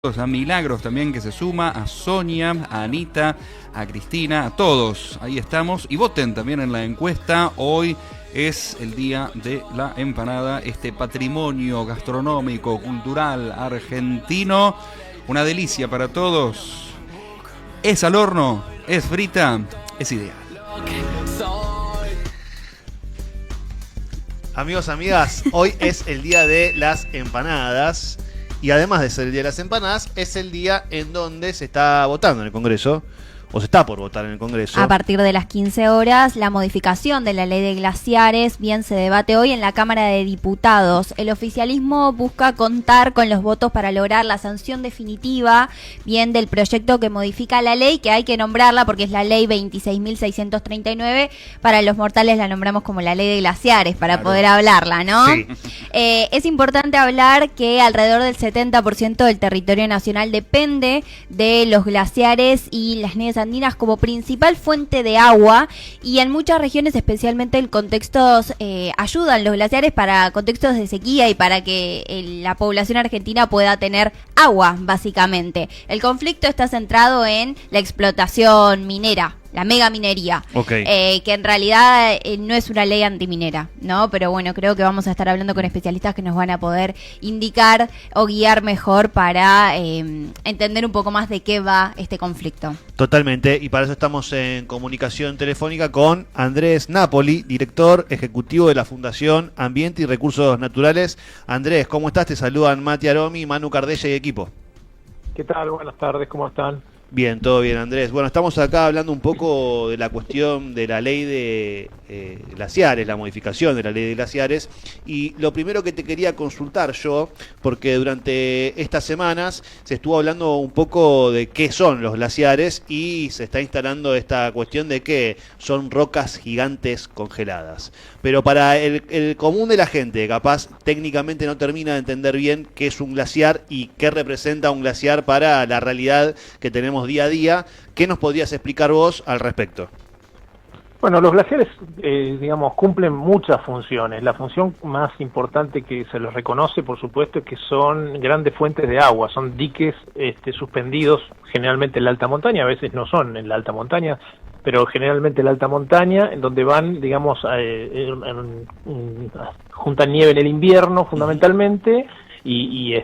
A Milagros también que se suma, a Sonia, a Anita, a Cristina, a todos. Ahí estamos. Y voten también en la encuesta. Hoy es el día de la empanada, este patrimonio gastronómico, cultural, argentino. Una delicia para todos. Es al horno, es frita, es ideal. Amigos, amigas, hoy es el día de las empanadas. Y además de ser el día de las empanadas, es el día en donde se está votando en el Congreso, o se está por votar en el Congreso. A partir de las 15 horas, la modificación de la ley de glaciares bien se debate hoy en la Cámara de Diputados. El oficialismo busca contar con los votos para lograr la sanción definitiva bien del proyecto que modifica la ley, que hay que nombrarla porque es la ley 26.639. Para los mortales la nombramos como la ley de glaciares para poder hablarla, ¿no? Sí. Es importante hablar que alrededor del 70% del territorio nacional depende de los glaciares y las nieves andinas como principal fuente de agua, y en muchas regiones, especialmente en contextos, ayudan los glaciares para contextos de sequía y para que la población argentina pueda tener agua, básicamente. El conflicto está centrado en la explotación minera, la mega minería, que en realidad no es una ley antiminera, ¿no? Pero bueno, creo que vamos a estar hablando con especialistas que nos van a poder indicar o guiar mejor para entender un poco más de qué va este conflicto. Totalmente, y para eso estamos en comunicación telefónica con Andrés Napoli, director ejecutivo de la Fundación Ambiente y Recursos Naturales. Andrés, ¿cómo estás? Te saludan Mati Aromi, Manu Cardella y equipo. ¿Qué tal? Buenas tardes, ¿cómo están? Bien, todo bien, Andrés. Bueno, estamos acá hablando un poco de la cuestión de la ley de glaciares, la modificación de la ley de glaciares, y lo primero que te quería consultar yo, porque durante estas semanas se estuvo hablando un poco de qué son los glaciares y se está instalando esta cuestión de que son rocas gigantes congeladas. Pero para el común de la gente, capaz técnicamente no termina de entender bien qué es un glaciar y qué representa un glaciar para la realidad que tenemos día a día. ¿Qué nos podrías explicar vos al respecto? Bueno, los glaciares, digamos, cumplen muchas funciones. La función más importante que se les reconoce, por supuesto, es que son grandes fuentes de agua, son diques suspendidos, generalmente en la alta montaña, a veces no son en la alta montaña, pero generalmente en la alta montaña, en donde van, digamos, juntan nieve en el invierno, fundamentalmente, y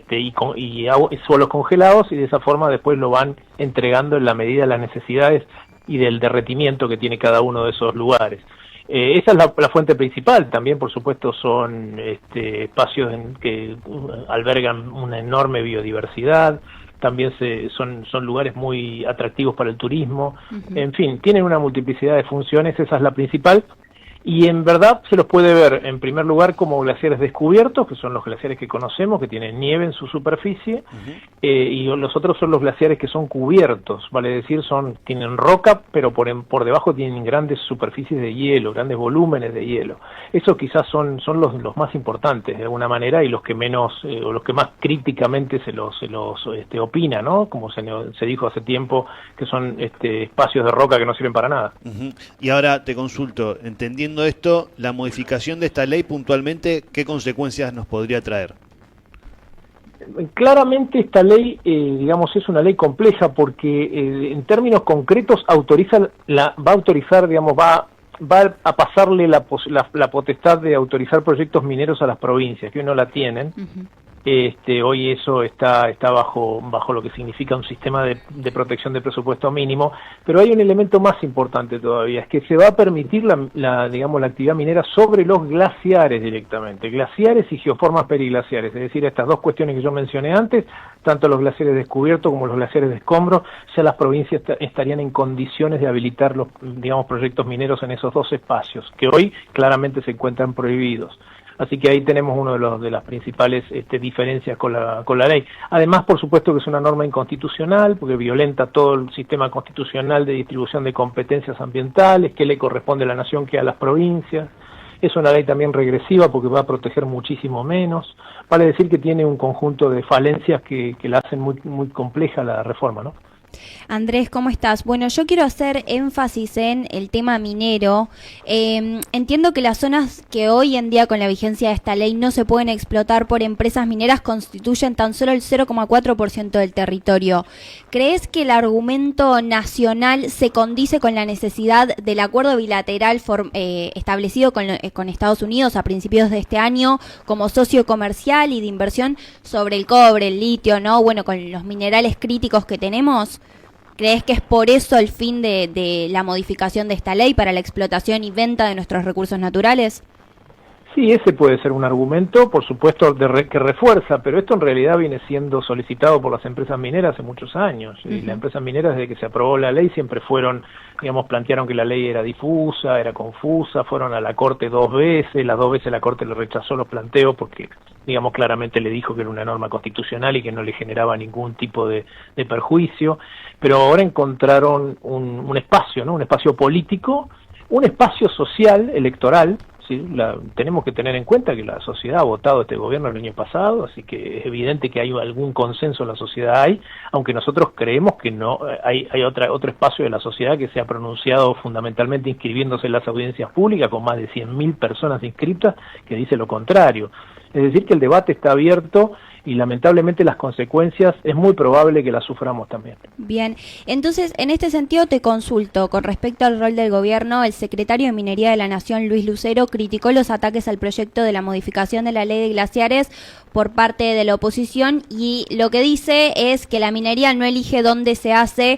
suelos congelados, y de esa forma después lo van entregando en la medida de las necesidades y del derretimiento que tiene cada uno de esos lugares. Esa es la fuente principal. También, por supuesto, son espacios que albergan una enorme biodiversidad. También son lugares muy atractivos para el turismo. En fin, tienen una multiplicidad de funciones, esa es la principal. Y en verdad se los puede ver, en primer lugar, como glaciares descubiertos, que son los glaciares que conocemos, que tienen nieve en su superficie, y los otros son los glaciares que son cubiertos, vale decir, tienen roca, pero por debajo tienen grandes superficies de hielo, grandes volúmenes de hielo. Esos quizás son los más importantes, de alguna manera, y los que menos, o los que más críticamente se los opina, ¿no? Como se dijo hace tiempo, que son espacios de roca que no sirven para nada. Y ahora te consulto, entendiendo esto, la modificación de esta ley puntualmente, ¿qué consecuencias nos podría traer? Claramente esta ley, digamos, es una ley compleja porque en términos concretos va a autorizar, digamos, va a pasarle la potestad de autorizar proyectos mineros a las provincias, que hoy no la tienen. Hoy eso está bajo lo que significa un sistema de protección de presupuesto mínimo, pero hay un elemento más importante todavía, es que se va a permitir la actividad minera sobre los glaciares directamente, glaciares y geoformas periglaciares, es decir, estas dos cuestiones que yo mencioné antes, tanto los glaciares descubiertos como los glaciares de escombro, ya las provincias estarían en condiciones de habilitar los, digamos, proyectos mineros en esos dos espacios, que hoy claramente se encuentran prohibidos. Así que ahí tenemos una de las principales diferencias con la ley. Además, por supuesto que es una norma inconstitucional, porque violenta todo el sistema constitucional de distribución de competencias ambientales, que le corresponde a la nación que a las provincias. Es una ley también regresiva porque va a proteger muchísimo menos. Vale decir que tiene un conjunto de falencias que la hacen muy, muy compleja la reforma, ¿no? Andrés, ¿cómo estás? Bueno, yo quiero hacer énfasis en el tema minero. Entiendo que las zonas que hoy en día con la vigencia de esta ley no se pueden explotar por empresas mineras constituyen tan solo el 0,4% del territorio. ¿Crees que el argumento nacional se condice con la necesidad del acuerdo bilateral establecido con Estados Unidos a principios de este año como socio comercial y de inversión sobre el cobre, el litio, ¿no? Bueno, con los minerales críticos que tenemos? ¿Crees que es por eso el fin de la modificación de esta ley para la explotación y venta de nuestros recursos naturales? Sí, ese puede ser un argumento, por supuesto, que refuerza, pero esto en realidad viene siendo solicitado por las empresas mineras hace muchos años. Y las empresas mineras, desde que se aprobó la ley, siempre fueron, digamos, plantearon que la ley era difusa, era confusa, fueron a la Corte 2 veces, las 2 veces la Corte le rechazó los planteos porque, digamos, claramente le dijo que era una norma constitucional y que no le generaba ningún tipo de perjuicio, pero ahora encontraron un espacio, ¿no? Un espacio político, un espacio social, electoral. Sí, tenemos que tener en cuenta que la sociedad ha votado este gobierno el año pasado, así que es evidente que hay algún consenso en la sociedad, aunque nosotros creemos que no hay otro espacio de la sociedad que se ha pronunciado fundamentalmente inscribiéndose en las audiencias públicas con más de 100.000 personas inscritas que dice lo contrario. Es decir, que el debate está abierto y lamentablemente las consecuencias es muy probable que las suframos también. Bien, entonces en este sentido te consulto, con respecto al rol del gobierno, el secretario de Minería de la Nación, Luis Lucero, criticó los ataques al proyecto de la modificación de la ley de glaciares por parte de la oposición y lo que dice es que la minería no elige dónde se hace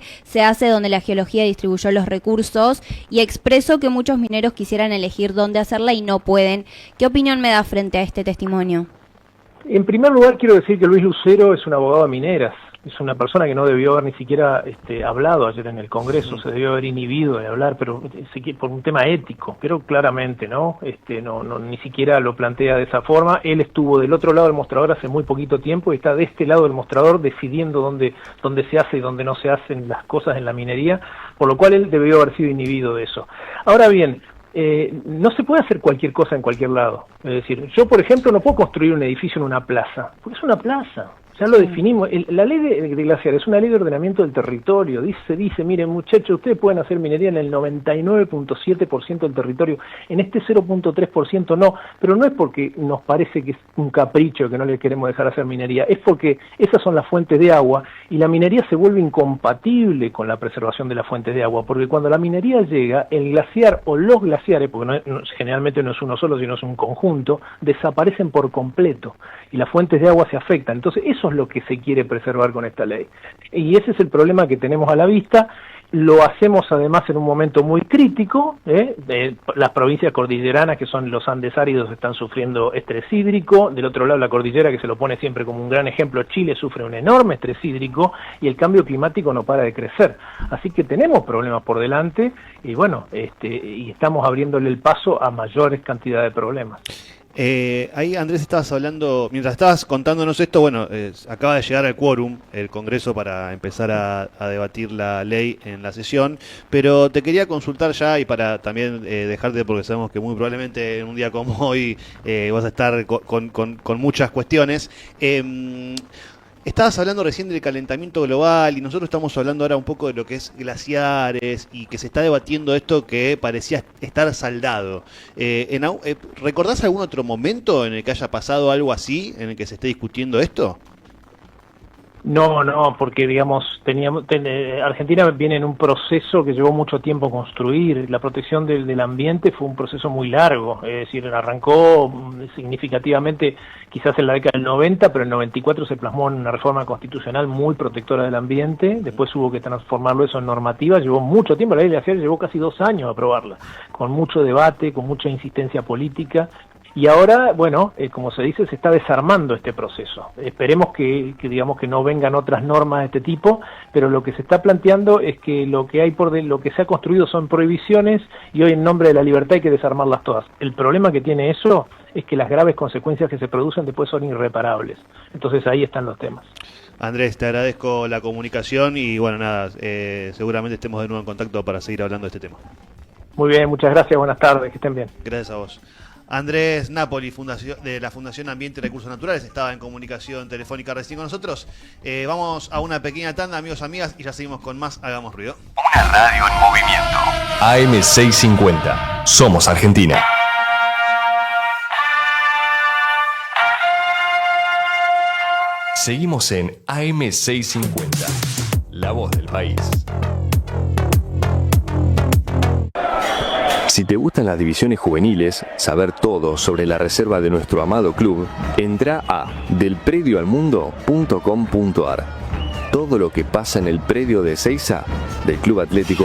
donde la geología distribuyó los recursos y expresó que muchos mineros quisieran elegir dónde hacerla y no pueden. ¿Qué opinión me da frente a este testimonio? En primer lugar, quiero decir que Luis Lucero es un abogado de mineras, es una persona que no debió haber ni siquiera hablado ayer en el Congreso, se debió haber inhibido de hablar, pero por un tema ético, pero claramente no, ni siquiera lo plantea de esa forma. Él estuvo del otro lado del mostrador hace muy poquito tiempo y está de este lado del mostrador decidiendo dónde se hace y dónde no se hacen las cosas en la minería, por lo cual él debió haber sido inhibido de eso. Ahora bien, no se puede hacer cualquier cosa en cualquier lado. Es decir, yo por ejemplo no puedo construir un edificio en una plaza, porque es una plaza. Ya lo definimos. La ley de glaciares es una ley de ordenamiento del territorio. Dice, miren muchachos, ustedes pueden hacer minería en el 99.7% del territorio, en este 0.3% no, pero no es porque nos parece que es un capricho que no le queremos dejar hacer minería, es porque esas son las fuentes de agua y la minería se vuelve incompatible con la preservación de las fuentes de agua, porque cuando la minería llega, el glaciar o los glaciares, porque generalmente no es uno solo, sino es un conjunto, desaparecen por completo y las fuentes de agua se afectan. Entonces eso es lo que se quiere preservar con esta ley. Y ese es el problema que tenemos a la vista. Lo hacemos además en un momento muy crítico. Las provincias cordilleranas, que son los Andes áridos, están sufriendo estrés hídrico. Del otro llado, la cordillera, que se lo pone siempre como un gran ejemplo, Chile sufre un enorme estrés hídrico y el cambio climático no para de crecer. Así que tenemos problemas por delante y bueno, y estamos abriéndole el paso a mayores cantidades de problemas. Ahí, Andrés, estabas hablando, mientras estabas contándonos esto, bueno, acaba de llegar al quórum el Congreso para empezar a debatir la ley en la sesión, pero te quería consultar ya y para también dejarte, porque sabemos que muy probablemente en un día como hoy vas a estar con muchas cuestiones. Estabas hablando recién del calentamiento global y nosotros estamos hablando ahora un poco de lo que es glaciares y que se está debatiendo esto que parecía estar saldado. ¿Recordás algún otro momento en el que haya pasado algo así, en el que se esté discutiendo esto? No, porque digamos, Argentina viene en un proceso que llevó mucho tiempo construir. La protección del ambiente fue un proceso muy largo, es decir, arrancó significativamente quizás en la década del 90, pero en el 94 se plasmó en una reforma constitucional muy protectora del ambiente, después hubo que transformarlo eso en normativa, llevó mucho tiempo, la ley de glaciares llevó casi 2 años aprobarla, con mucho debate, con mucha insistencia política. Y ahora, bueno, como se dice, se está desarmando este proceso. Esperemos que digamos que no vengan otras normas de este tipo, pero lo que se está planteando es que lo que se ha construido son prohibiciones y hoy en nombre de la libertad hay que desarmarlas todas. El problema que tiene eso es que las graves consecuencias que se producen después son irreparables. Entonces ahí están los temas. Andrés, te agradezco la comunicación y bueno, nada, seguramente estemos de nuevo en contacto para seguir hablando de este tema. Muy bien, muchas gracias, buenas tardes, que estén bien. Gracias a vos. Andrés Napoli, de la Fundación Ambiente y Recursos Naturales, estaba en comunicación telefónica recién con nosotros. Vamos a una pequeña tanda, amigos, amigas, y ya seguimos con más Hagamos Ruido. Una radio en movimiento. AM650. Somos Argentina. Seguimos en AM650. La voz del país. Si te gustan las divisiones juveniles, saber todo sobre la reserva de nuestro amado club, entra a delpredioalmundo.com.ar. Todo lo que pasa en el predio de Ezeiza del Club Atlético